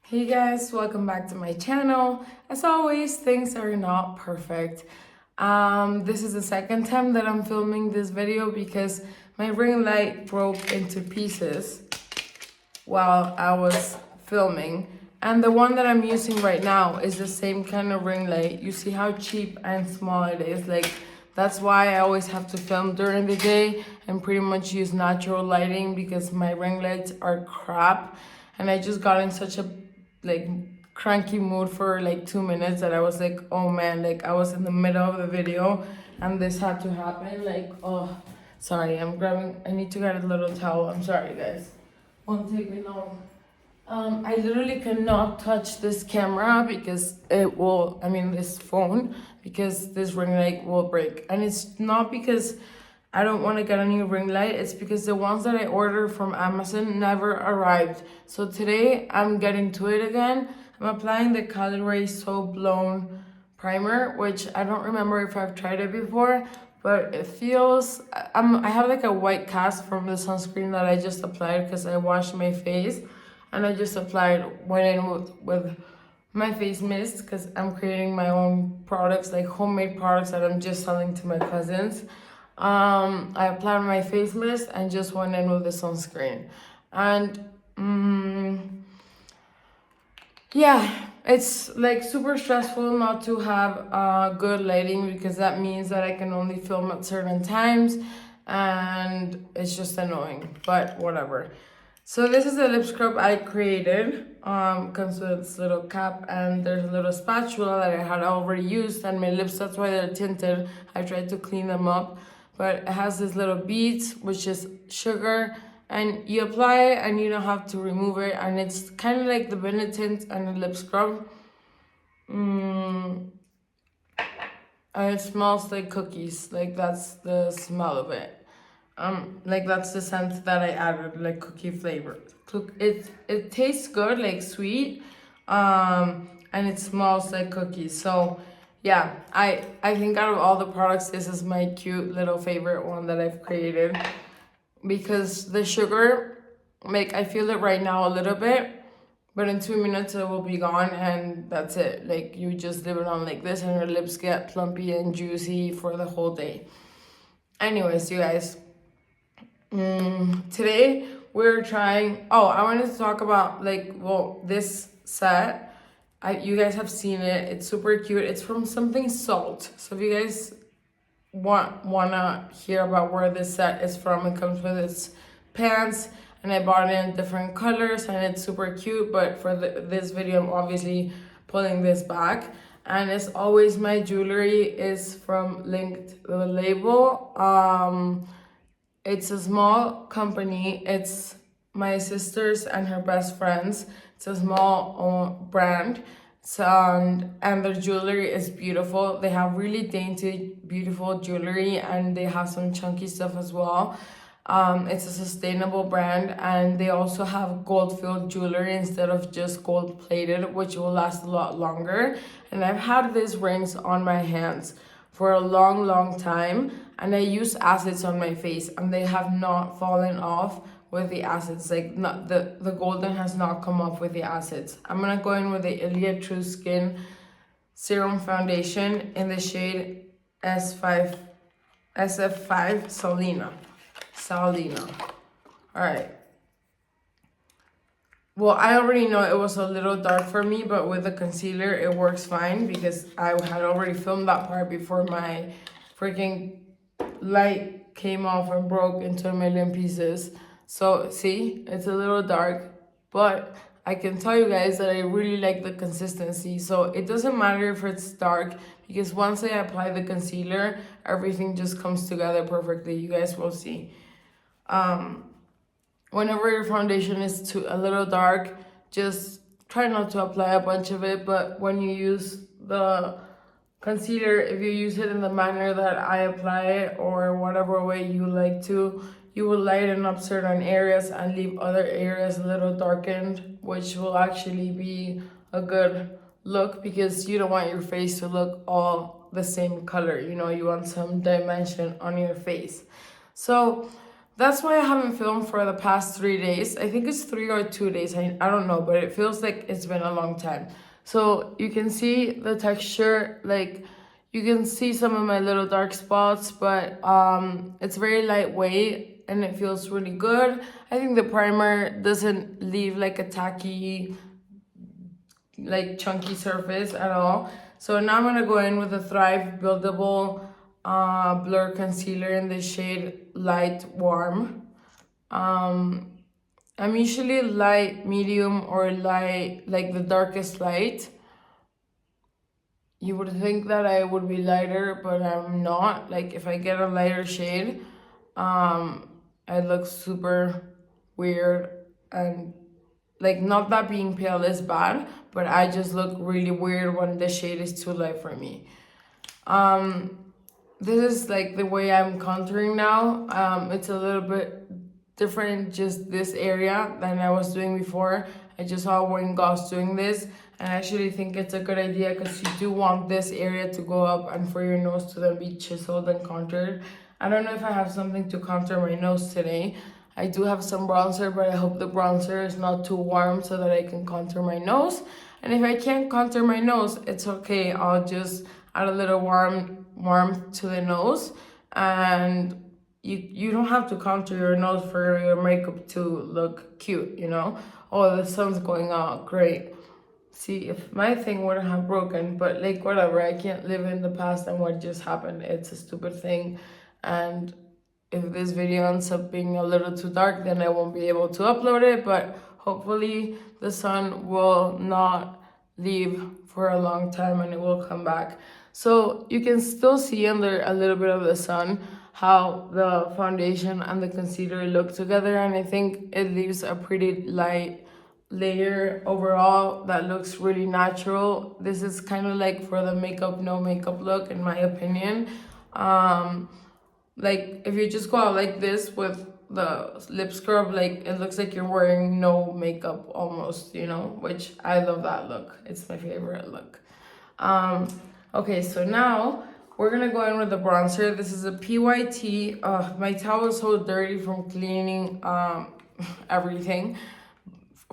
Hey guys, welcome back to my channel. As always, things are not perfect. This is the second time that I'm filming this video because my ring light broke into pieces while I was filming. And the one that I'm using right now is the same kind of ring light. You see how cheap and small it is. Like, that's why I always have to film during the day and pretty much use natural lighting because my ring lights are crap. And I just got in such a cranky mood for 2 minutes that I was like, oh man, I was in the middle of the video and this had to happen. Sorry, I need to get a little towel. I'm sorry guys. Won't take me long. I literally cannot touch this camera because this phone, because this ring light will break. And it's not because I don't want to get a new ring light, it's because the ones that I ordered from Amazon never arrived. So today I'm getting to it again. I'm applying the Calorie So Blown primer, which I don't remember if I've tried it before, but it feels, I have like a white cast from the sunscreen that I just applied because I washed my face. And I just went in with my face mist because I'm creating my own products, like homemade products that I'm just selling to my cousins. I applied my face mist and just went in with the sunscreen. And yeah, it's like super stressful not to have good lighting because that means that I can only film at certain times and it's just annoying, but whatever. So this is a lip scrub I created. Comes with this little cap and there's a little spatula that I had already used, and my lips, that's why they're tinted. I tried to clean them up, but it has this little beads, which is sugar, and you apply it and you don't have to remove it, and it's kind of like the Benetint and the lip scrub. And it smells like cookies, like that's the smell of it. That's the scent that I added, like cookie flavor. It tastes good, like sweet, and it smells like cookies. So yeah, I think out of all the products, this is my cute little favorite one that I've created because the sugar, I feel it right now a little bit, but in 2 minutes it will be gone and that's it. Like, you just leave it on like this and your lips get plumpy and juicy for the whole day. Anyways, you guys. Today we're trying, I wanted to talk about this set. You guys have seen it, it's super cute. It's from something Salt. So if you guys wanna hear about where this set is from, it comes with its pants and I bought it in different colors and it's super cute, but for this video I'm obviously pulling this back. And as always, my jewelry is from Linked the Label. It's a small company. It's my sister's and her best friends. It's a small brand. And their jewelry is beautiful. They have really dainty, beautiful jewelry, and they have some chunky stuff as well. It's a sustainable brand, and they also have gold-filled jewelry instead of just gold-plated, which will last a lot longer. And I've had these rings on my hands for a long time, and I use acids on my face and they have not fallen off with the acids. Not the golden has not come off with the acids. I'm gonna go in with the Ilia True Skin Serum Foundation in the shade SF5 Salina. All right. Well, I already know it was a little dark for me, but with the concealer, it works fine because I had already filmed that part before my freaking light came off and broke into a million pieces. So, see, it's a little dark, but I can tell you guys that I really like the consistency. So it doesn't matter if it's dark because once I apply the concealer, everything just comes together perfectly. You guys will see. Whenever your foundation is a little dark, just try not to apply a bunch of it. But when you use the concealer, if you use it in the manner that I apply it or whatever way you like to, you will lighten up certain areas and leave other areas a little darkened, which will actually be a good look because you don't want your face to look all the same color. You know, you want some dimension on your face. So That's why I haven't filmed for the past 3 days. I think it's 3 or 2 days. I don't know, but it feels like it's been a long time. So you can see the texture, like you can see some of my little dark spots, but it's very lightweight and it feels really good. I think the primer doesn't leave like a tacky, like chunky surface at all. So now I'm gonna go in with the Thrive Buildable Blur Concealer in the shade Light Warm. I'm usually light, medium, or light, like the darkest light. You would think that I would be lighter, but I'm not. Like if I get a lighter shade, I look super weird, and like not that being pale is bad, but I just look really weird when the shade is too light for me. This is like the way I'm contouring now. It's a little bit different, just this area than I was doing before. I just saw Wayne Goss doing this, and I actually think it's a good idea because you do want this area to go up and for your nose to then be chiseled and contoured. I don't know if I have something to contour my nose today. I do have some bronzer, but I hope the bronzer is not too warm so that I can contour my nose. And if I can't contour my nose, it's okay. I'll just add a little warmth to the nose, and you don't have to contour your nose for your makeup to look cute, you know? Oh, the sun's going out, great. See, if my thing wouldn't have broken, but like whatever, I can't live in the past and what just happened. It's a stupid thing. And if this video ends up being a little too dark, then I won't be able to upload it, but hopefully the sun will not leave for a long time and it will come back. So you can still see under a little bit of the sun how the foundation and the concealer look together, and I think it leaves a pretty light layer overall that looks really natural. This is kind of like for the makeup no makeup look, in my opinion. Like if you just go out like this with the lip scrub, like it looks like you're wearing no makeup almost, you know, which I love that look. It's my favorite look. Okay, so now we're gonna go in with the bronzer. This is a PYT. My towel is so dirty from cleaning everything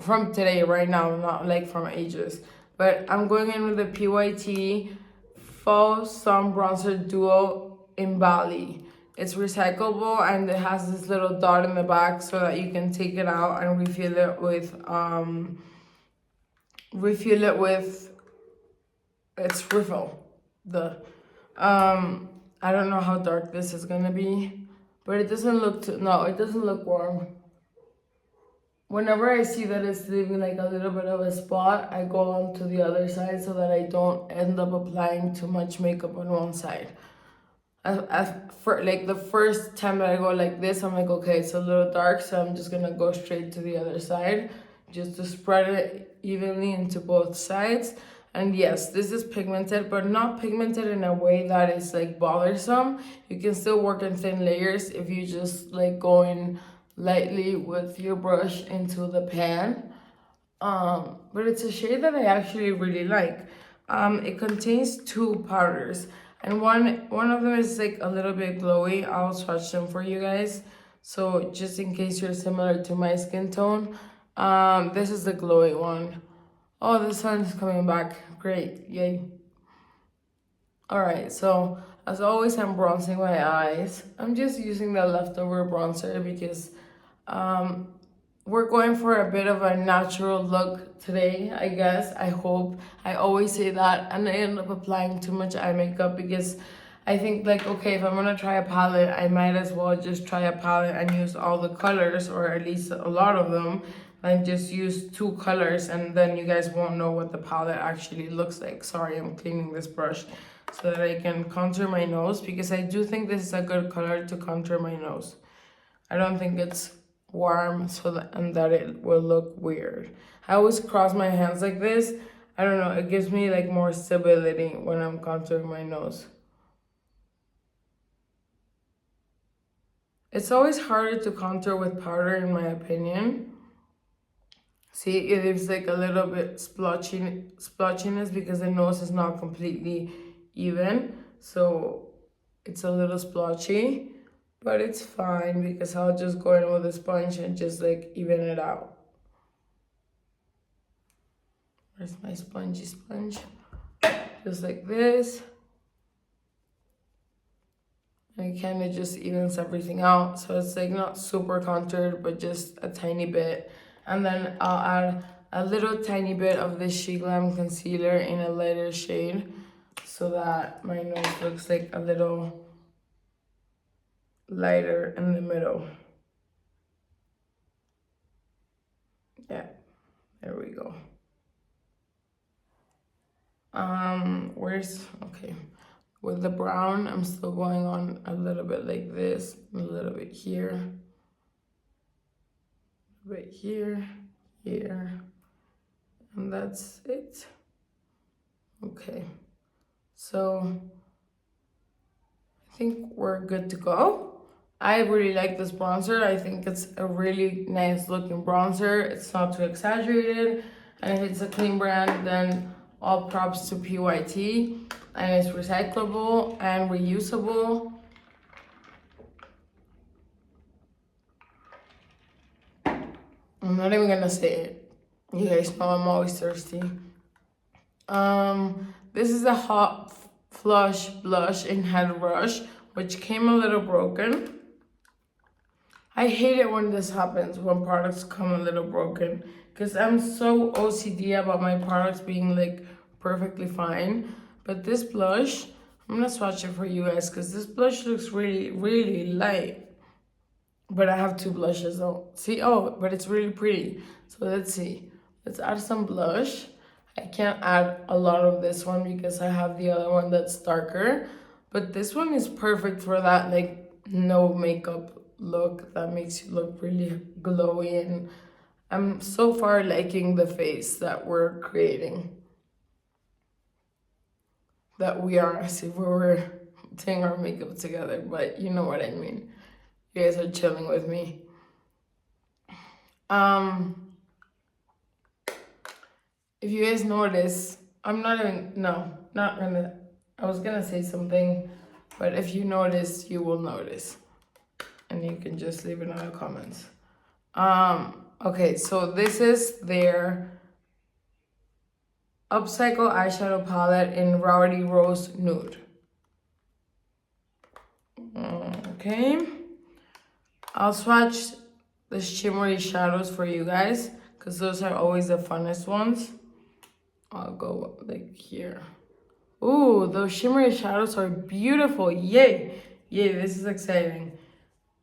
from today, right now, not like from ages. But I'm going in with the PYT Faux Sun Bronzer Duo in Bali. It's recyclable and it has this little dot in the back so that you can take it out and refill it with its refill. I don't know how dark this is gonna be, but it doesn't look it doesn't look warm. Whenever I see that it's leaving like a little bit of a spot, I go on to the other side so that I don't end up applying too much makeup on one side. For like the first time that I go like this, I'm like, okay, it's a little dark, so I'm just gonna go straight to the other side just to spread it evenly into both sides. And yes, this is pigmented, but not pigmented in a way that is like bothersome. You can still work in thin layers if you just like go in lightly with your brush into the pan. But it's a shade that I actually really like. It contains two powders, and one of them is like a little bit glowy. I'll swatch them for you guys, so just in case you're similar to my skin tone. This is the glowy one. Oh, the sun is coming back. Great, yay. All right, so as always, I'm bronzing my eyes. I'm just using the leftover bronzer because we're going for a bit of a natural look today, I guess. I hope. I always say that, and I end up applying too much eye makeup because I think like, okay, if I'm gonna try a palette, I might as well just try a palette and use all the colors, or at least a lot of them, and just use two colors, and then you guys won't know what the palette actually looks like. Sorry, I'm cleaning this brush so that I can contour my nose, because I do think this is a good color to contour my nose. I don't think it's warm and that it will look weird. I always cross my hands like this. I don't know, it gives me like more stability when I'm contouring my nose. It's always harder to contour with powder, in my opinion. See, it leaves like a little bit splotchiness because the nose is not completely even, so it's a little splotchy. but it's fine because I'll just go in with a sponge and just like even it out. Where's my spongy sponge? Just like this. And it kind of just evens everything out. So it's like not super contoured, but just a tiny bit. And then I'll add a little tiny bit of this She Glam concealer in a lighter shade so that my nose looks like a little lighter in the middle. Yeah, there we go. Okay. With the brown, I'm still going on a little bit like this, a little bit here, a bit here, here, and that's it. Okay, so I think we're good to go. I really like this bronzer. I think it's a really nice looking bronzer. It's not too exaggerated, and if it's a clean brand, then all props to PYT. And it's recyclable and reusable. I'm not even gonna say it. You guys know I'm always thirsty. This is a Hot Flush blush in Head Rush, which came a little broken. I hate it when this happens, when products come a little broken, because I'm so OCD about my products being like perfectly fine. But this blush, I'm gonna swatch it for you guys because this blush looks really, really light. But I have two blushes though. See, oh, but it's really pretty. So let's see. Let's add some blush. I can't add a lot of this one because I have the other one that's darker. But this one is perfect for that like no makeup look that makes you look really glowy. And I'm so far liking the face that we're creating. That we are as if we were doing our makeup together, but you know what I mean. You guys are chilling with me. If you guys notice, I was gonna say something, but if you notice, you will notice. And you can just leave it in the comments. Okay, so this is their Upcycle eyeshadow palette in Rowdy Rose Nude. Okay. I'll swatch the shimmery shadows for you guys because those are always the funnest ones. I'll go like here. Ooh, those shimmery shadows are beautiful. Yay. Yay, this is exciting.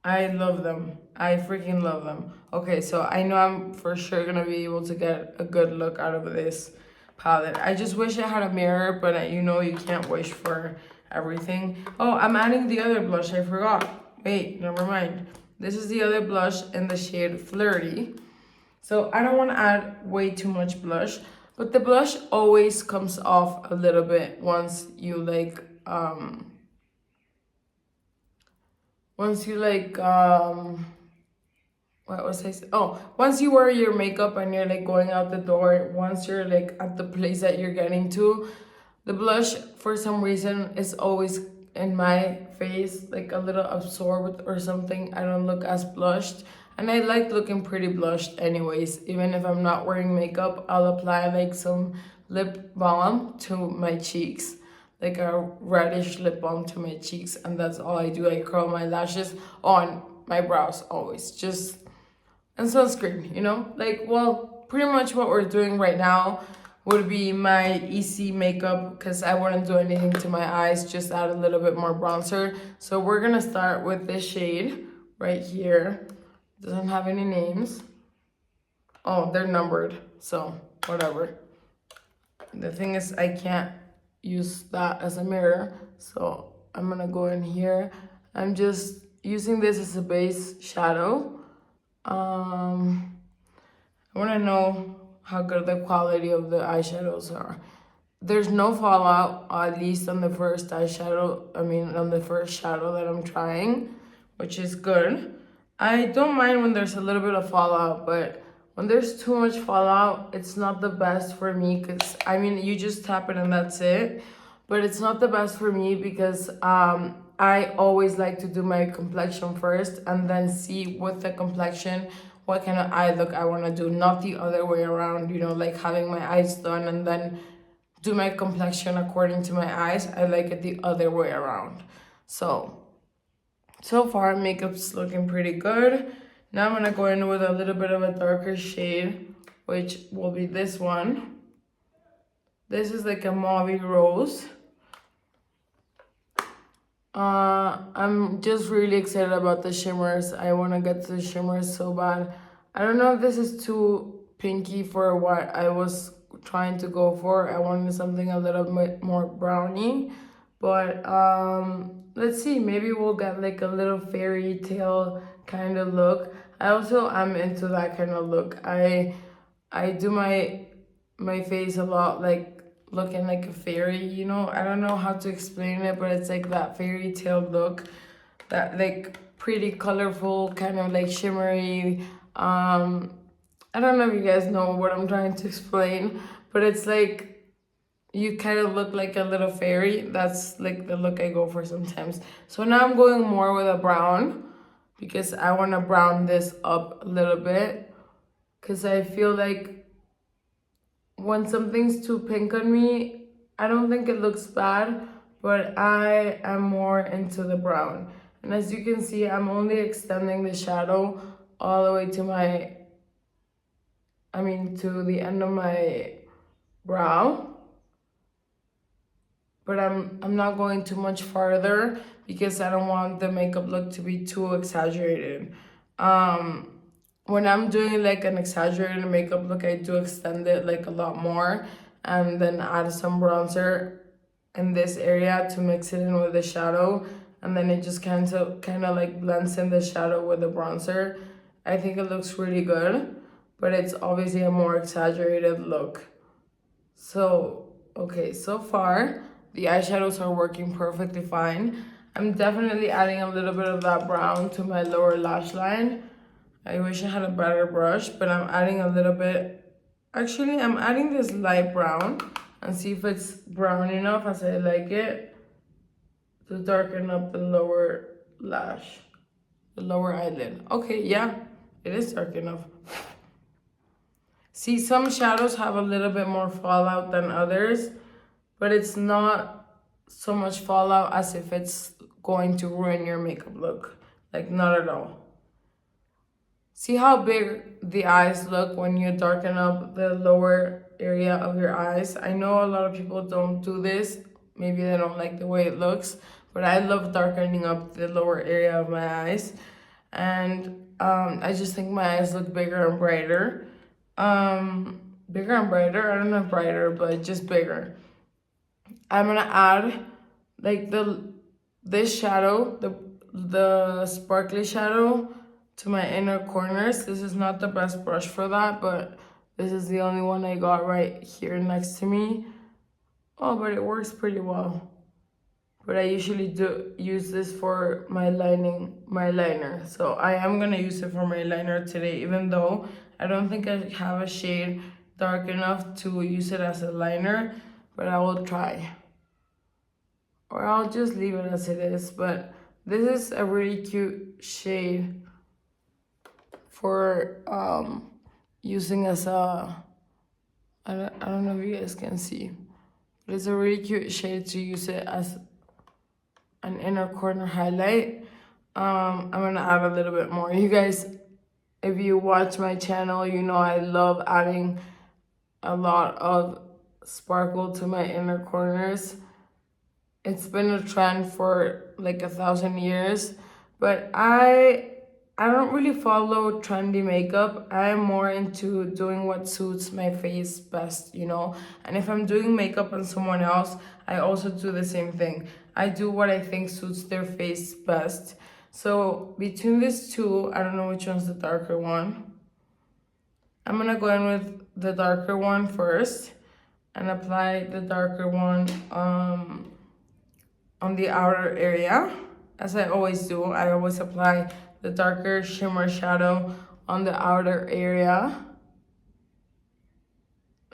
I love them. I freaking love them. Okay, so I know I'm for sure gonna be able to get a good look out of this palette. I just wish I had a mirror, but you know you can't wish for everything. Oh, I'm adding the other blush. I forgot. Wait, never mind. This is the other blush in the shade Flirty. So I don't want to add way too much blush, but the blush always comes off a little bit once you like what was I saying? Oh, once you wear your makeup and you're like going out the door, once you're like at the place that you're getting to, the blush for some reason is always in my face, like a little absorbed or something. I don't look as blushed. And I like looking pretty blushed anyways. Even if I'm not wearing makeup, I'll apply like some lip balm to my cheeks. Like a reddish lip balm to my cheeks. And that's all I do. I curl my lashes on my brows always. Just, and sunscreen, you know? Like, well, pretty much what we're doing right now would be my easy makeup because I wouldn't do anything to my eyes, just add a little bit more bronzer. So we're gonna start with this shade right here. Doesn't have any names. Oh, they're numbered, so whatever. The thing is I can't use that as a mirror, so I'm gonna go in here. I'm just using this as a base shadow. I wanna know how good the quality of the eyeshadows are. There's no fallout, at least on the first eyeshadow, on the first shadow that I'm trying, which is good. I don't mind when there's a little bit of fallout, but when there's too much fallout, it's not the best for me because, you just tap it and that's it. But it's not the best for me because I always like to do my complexion first and then see with the complexion what kind of eye look I want to do, not the other way around, you know, like having my eyes done and then do my complexion according to my eyes. I like it the other way around. So far makeup's looking pretty good. Now I'm gonna go in with a little bit of a darker shade, which will be this one. This is like a mauve rose. I'm just really excited about the shimmers. I want to get to the shimmers so bad. I don't know if this is too pinky for what I was trying to go for. I wanted something a little bit more browny, but let's see, maybe we'll get like a little fairy tale kind of look. I also am into that kind of look. I do my face a lot like looking like a fairy, you know. I don't know how to explain it, but it's like that fairy tale look, that like pretty colorful, kind of like shimmery. I don't know if you guys know what I'm trying to explain, but it's like you kind of look like a little fairy. That's like the look I go for sometimes. So now I'm going more with a brown because I want to brown this up a little bit, because I feel like when something's too pink on me, I don't think it looks bad, but I am more into the brown. And as you can see, I'm only extending the shadow all the way to to the end of my brow. But I'm not going too much farther because I don't want the makeup look to be too exaggerated. When I'm doing like an exaggerated makeup look, I do extend it like a lot more and then add some bronzer in this area to mix it in with the shadow, and then it just kind of like blends in the shadow with the bronzer. I think it looks really good, but it's obviously a more exaggerated look. So, okay, so far the eyeshadows are working perfectly fine. I'm definitely adding a little bit of that brown to my lower lash line. I wish I had a better brush, but I'm adding a little bit. Actually, I'm adding this light brown and see if it's brown enough as I like it to darken up the lower lash, the lower eyelid. Okay, yeah, it is dark enough. See, some shadows have a little bit more fallout than others, but it's not so much fallout as if it's going to ruin your makeup look. Like, not at all. See how big the eyes look when you darken up the lower area of your eyes? I know a lot of people don't do this. Maybe they don't like the way it looks, but I love darkening up the lower area of my eyes. And I just think my eyes look bigger and brighter. Bigger and brighter, I don't know brighter, but just bigger. I'm gonna add like this shadow, the sparkly shadow, to my inner corners. This is not the best brush for that, but this is the only one I got right here next to me. Oh, but it works pretty well. But I usually do use this for my liner. So I am gonna use it for my liner today, even though I don't think I have a shade dark enough to use it as a liner, but I will try. Or I'll just leave it as it is, but this is a really cute shade for using as a, I don't know if you guys can see, but it's a really cute shade to use it as an inner corner highlight. I'm gonna add a little bit more. You guys, if you watch my channel, you know I love adding a lot of sparkle to my inner corners. It's been a trend for like 1,000 years, but I don't really follow trendy makeup. I'm more into doing what suits my face best, you know? And if I'm doing makeup on someone else, I also do the same thing. I do what I think suits their face best. So between these two, I don't know which one's the darker one. I'm gonna go in with the darker one first and apply the darker one on the outer area. As I always do, I always apply the darker shimmer shadow on the outer area,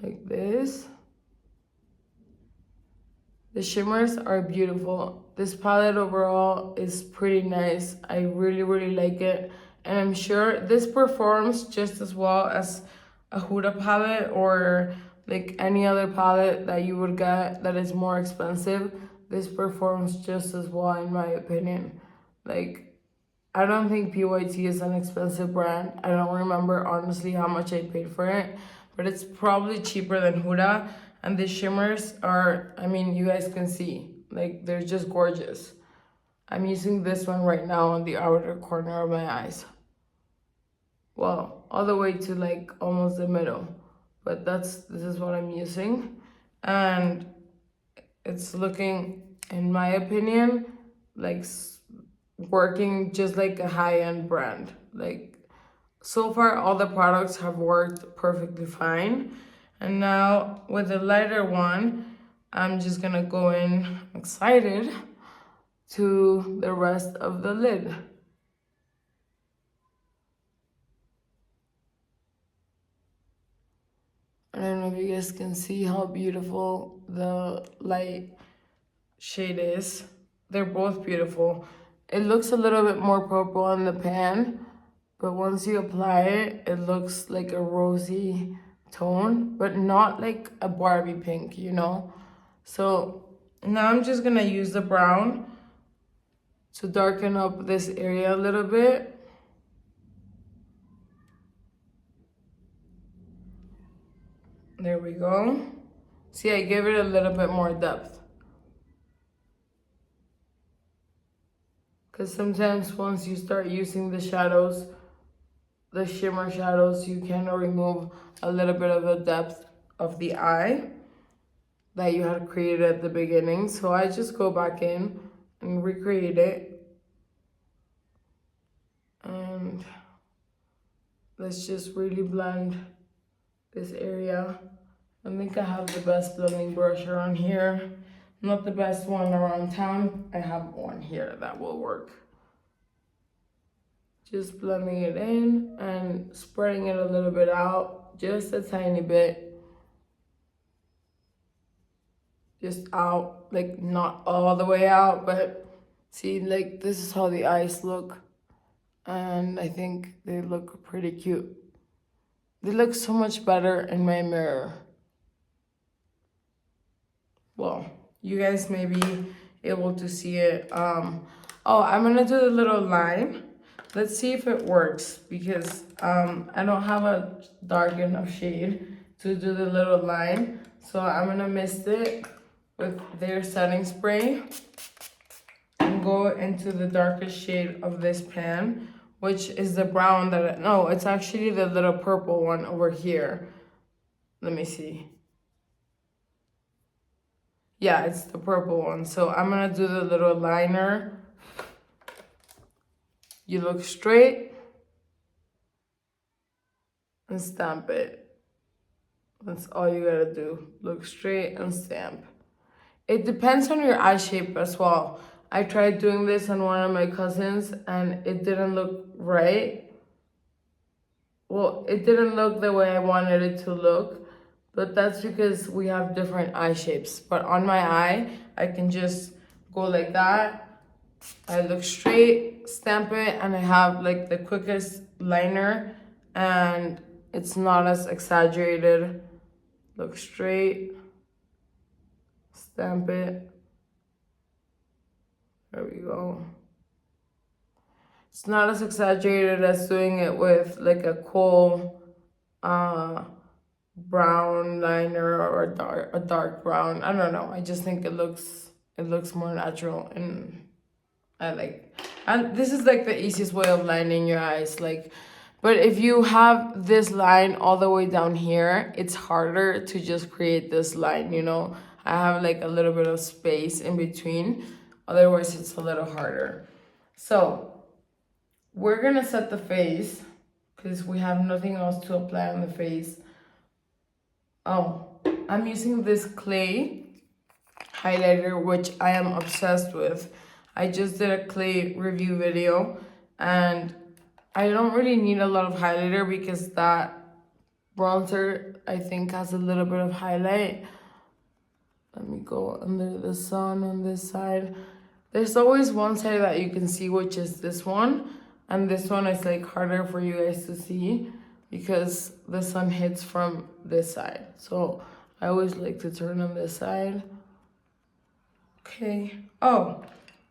like this. The shimmers are beautiful. This palette overall is pretty nice. I really, really like it. And I'm sure this performs just as well as a Huda palette or like any other palette that you would get that is more expensive. This performs just as well in my opinion. Like, I don't think PYT is an expensive brand. I don't remember honestly how much I paid for it, but it's probably cheaper than Huda. And the shimmers are, I mean, you guys can see, like, they're just gorgeous. I'm using this one right now on the outer corner of my eyes. Well, all the way to like almost the middle. But this is what I'm using. And it's looking, in my opinion, like working just like a high-end brand. Like, so far all the products have worked perfectly fine. And now with the lighter one, I'm just gonna go in, I'm excited, to the rest of the lid. I don't know if you guys can see how beautiful the light shade is. They're both beautiful. It looks a little bit more purple in the pan, but once you apply it, it looks like a rosy tone, but not like a Barbie pink, you know? So now I'm just gonna use the brown to darken up this area a little bit. There we go. See, I gave it a little bit more depth. Because sometimes once you start using the shadows, the shimmer shadows, you kind of remove a little bit of the depth of the eye that you had created at the beginning. So I just go back in and recreate it. And let's just really blend this area. I think I have the best blending brush around here. Not the best one around town. I have one here that will work. Just blending it in and spreading it a little bit out, just a tiny bit. Just out, like not all the way out, but see, like this is how the eyes look. And I think they look pretty cute. They look so much better in my mirror. Well, you guys may be able to see it. Oh, I'm gonna do the little line. Let's see if it works because I don't have a dark enough shade to do the little line. So I'm gonna mist it with their setting spray and go into the darkest shade of this pan, which is the brown that, no, it's actually the little purple one over here. Let me see. Yeah, it's the purple one. So I'm gonna do the little liner. You look straight and stamp it. That's all you gotta do. Look straight and stamp. It depends on your eye shape as well. I tried doing this on one of my cousins and it didn't look right. Well, it didn't look the way I wanted it to look, but that's because we have different eye shapes. But on my eye, I can just go like that. I look straight, stamp it, and I have like the quickest liner and it's not as exaggerated. Look straight, stamp it. There we go. It's not as exaggerated as doing it with like a cool brown liner or a dark brown. I don't know. I just think it looks more natural and I like. And this is like the easiest way of lining your eyes. Like, but if you have this line all the way down here, it's harder to just create this line, you know? I have like a little bit of space in between. Otherwise, it's a little harder. So we're gonna set the face because we have nothing else to apply on the face. Oh, I'm using this clay highlighter, which I am obsessed with. I just did a clay review video and I don't really need a lot of highlighter because that bronzer I think has a little bit of highlight. Let me go under the sun on this side. There's always one side that you can see, which is this one. And this one is like harder for you guys to see because the sun hits from this side. So I always like to turn on this side. Okay. Oh,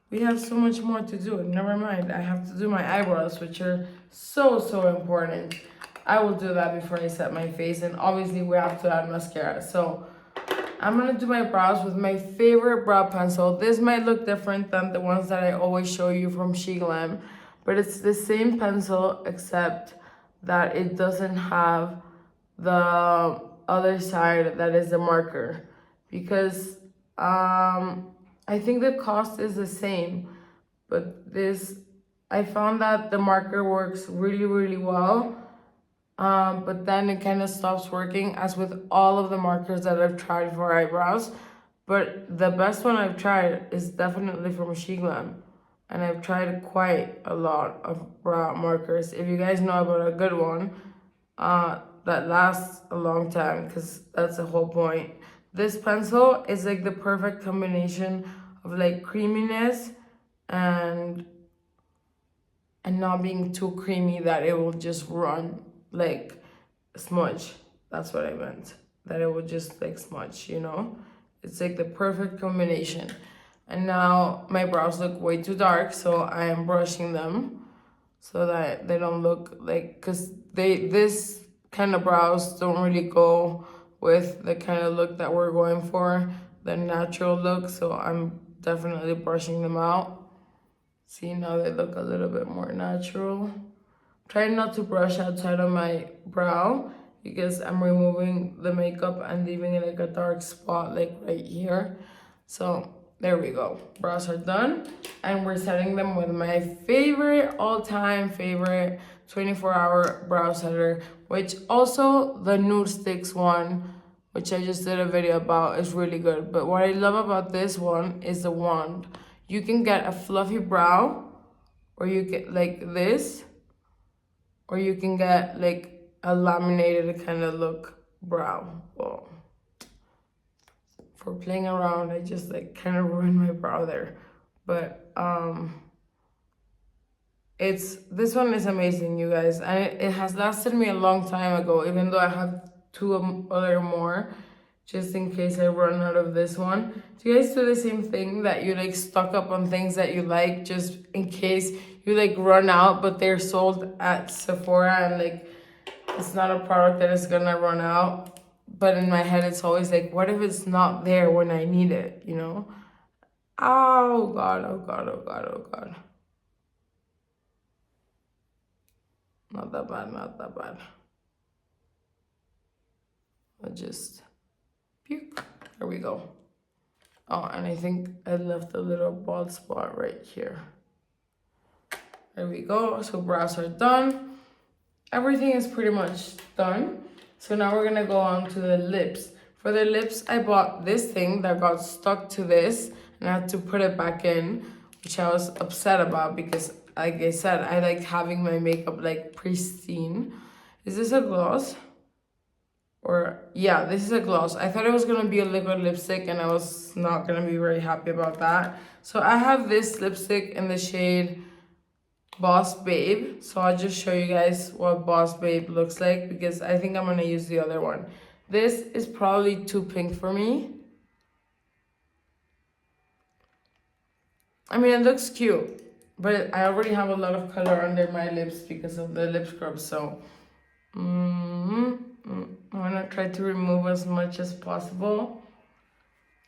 we have so much more to do. Never mind. I have to do my eyebrows, which are so important. I will do that before I set my face. And obviously we have to add mascara. So I'm gonna do my brows with my favorite brow pencil. This might look different than the ones that I always show you from Sheglam, but it's the same pencil except that it doesn't have the other side that is the marker, because I think the cost is the same, but this, I found that the marker works really well. But then it kind of stops working, as with all of the markers that I've tried for eyebrows. But the best one I've tried is definitely from Sheglam. And I've tried quite a lot of brow markers. If you guys know about a good one, that lasts a long time, because that's the whole point. This pencil is like the perfect combination of like creaminess and not being too creamy that it will just run like smudge. That's what I meant, that it would just like smudge, you know. It's like the perfect combination. And now my brows look way too dark, so I am brushing them so that they don't look like, because this kind of brows don't really go with the kind of look that we're going for, the natural look. So I'm definitely brushing them out. See, now they look a little bit more natural. Try not to brush outside of my brow because I'm removing the makeup and leaving it like a dark spot like right here. So there we go. Brows are done, and we're setting them with my favorite, all-time favorite 24-hour brow setter, which also the Nude Sticks one, which I just did a video about, is really good. But what I love about this one is the wand. You can get a fluffy brow, or you get like this, or you can get like a laminated kind of look brow. Well, for playing around, I just like kind of ruined my brow there. But this one is amazing, you guys. And it has lasted me a long time ago, even though I have two other more, just in case I run out of this one. Do you guys do the same thing, that you like stock up on things that you like just in case you like run out, but they're sold at Sephora and like it's not a product that is gonna run out? But in my head it's always like, what if it's not there when I need it, you know? Oh god, oh god, oh god, oh god. Not that bad, not that bad. I'll just puke. There we go. Oh, and I think I left a little bald spot right here. There we go. So brows are done. Everything is pretty much done. So now we're gonna go on to the lips. For the lips, I bought this thing that got stuck to this and I had to put it back in, which I was upset about because, like I said, I like having my makeup like pristine. Is this a gloss? Or, yeah, this is a gloss. I thought it was gonna be a liquid lipstick and I was not gonna be very happy about that. So I have this lipstick in the shade Boss Babe. So I'll just show you guys what Boss Babe looks like because I think I'm gonna use the other one. This is probably too pink for me. I mean, it looks cute, but I already have a lot of color under my lips because of the lip scrub, so I'm gonna try to remove as much as possible.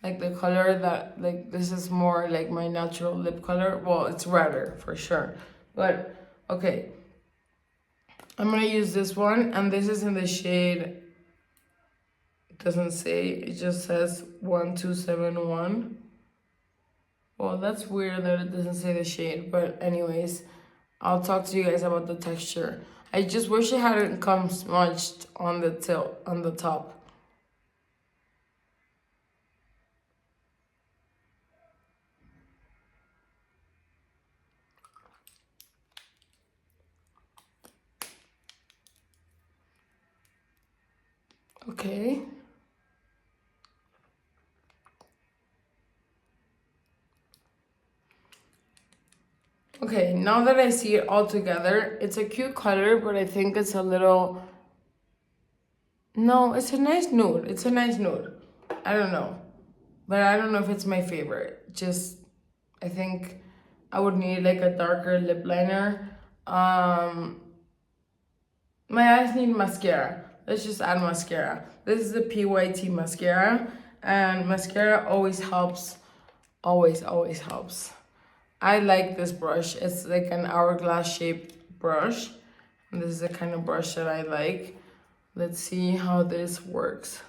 Like the color that, like, this is more like my natural lip color. Well, it's redder for sure, but okay. I'm gonna use this one, and this is in the shade, it doesn't say, it just says 1271. Well, that's weird that it doesn't say the shade, but anyways, I'll talk to you guys about the texture. I just wish it hadn't come smudged on the on the top. Okay. Okay, now that I see it all together, it's a cute color, but I think it's a little... No, it's a nice nude. It's a nice nude. I don't know. But I don't know if it's my favorite. Just, I think I would need like a darker lip liner. My eyes need mascara. Let's just add mascara. This is the PYT mascara. And mascara always helps. Always, always helps. I like this brush. It's like an hourglass shaped brush. And this is the kind of brush that I like. Let's see how this works.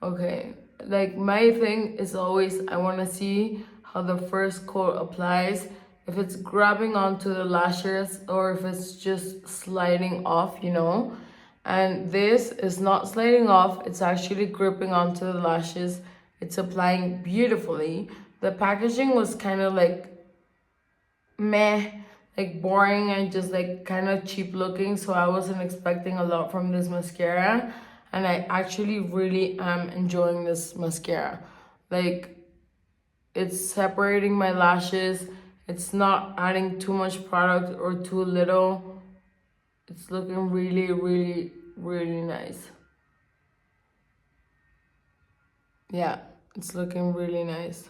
Okay, like my thing is always I want to see how the first coat applies. If it's grabbing onto the lashes or if it's just sliding off, you know. And this is not sliding off, it's actually gripping onto the lashes. It's applying beautifully. The packaging was kind of like meh, like boring and just like kind of cheap looking, so I wasn't expecting a lot from this mascara, and I actually really am enjoying this mascara. Like, it's separating my lashes, it's not adding too much product or too little. It's looking really, really, really nice. Yeah, it's looking really nice.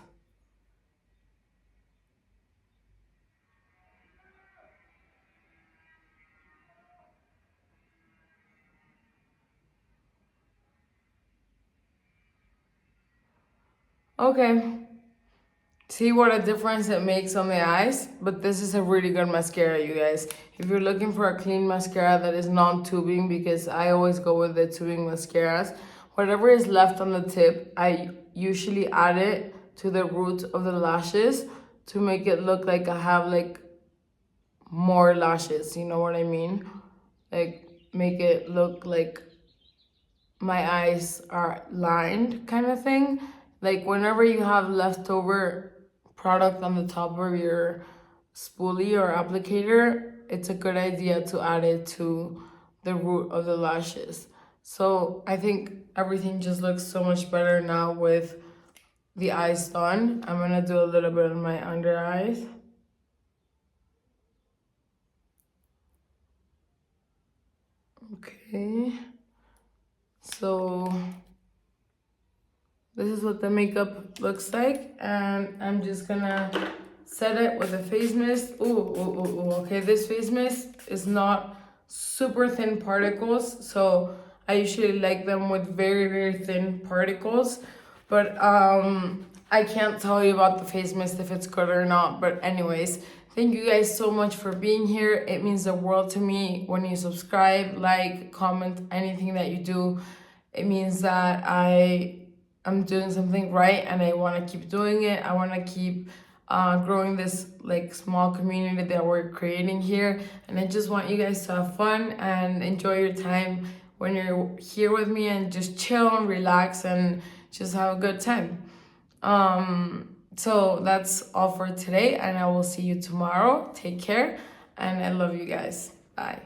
Okay, see what a difference it makes on the eyes? But this is a really good mascara, you guys. If you're looking for a clean mascara that is non-tubing, because I always go with the tubing mascaras, whatever is left on the tip, I usually add it to the root of the lashes to make it look like I have like more lashes, you know what I mean? Like, make it look like my eyes are lined kind of thing. Like, whenever you have leftover product on the top of your spoolie or applicator, it's a good idea to add it to the root of the lashes. So I think everything just looks so much better now with the eyes done. I'm gonna do a little bit on my under eyes. Okay, so this is what the makeup looks like, and I'm just gonna set it with a face mist. Okay, this face mist is not super thin particles, so I usually like them with very, very thin particles, but I can't tell you about the face mist if it's good or not. But anyways, thank you guys so much for being here. It means the world to me when you subscribe, like, comment, anything that you do. It means that I'm doing something right, and I want to keep doing it. I want to keep growing this like small community that we're creating here, and I just want you guys to have fun and enjoy your time when you're here with me, and just chill and relax and just have a good time. So that's all for today, and I will see you tomorrow. Take care, and I love you guys. Bye.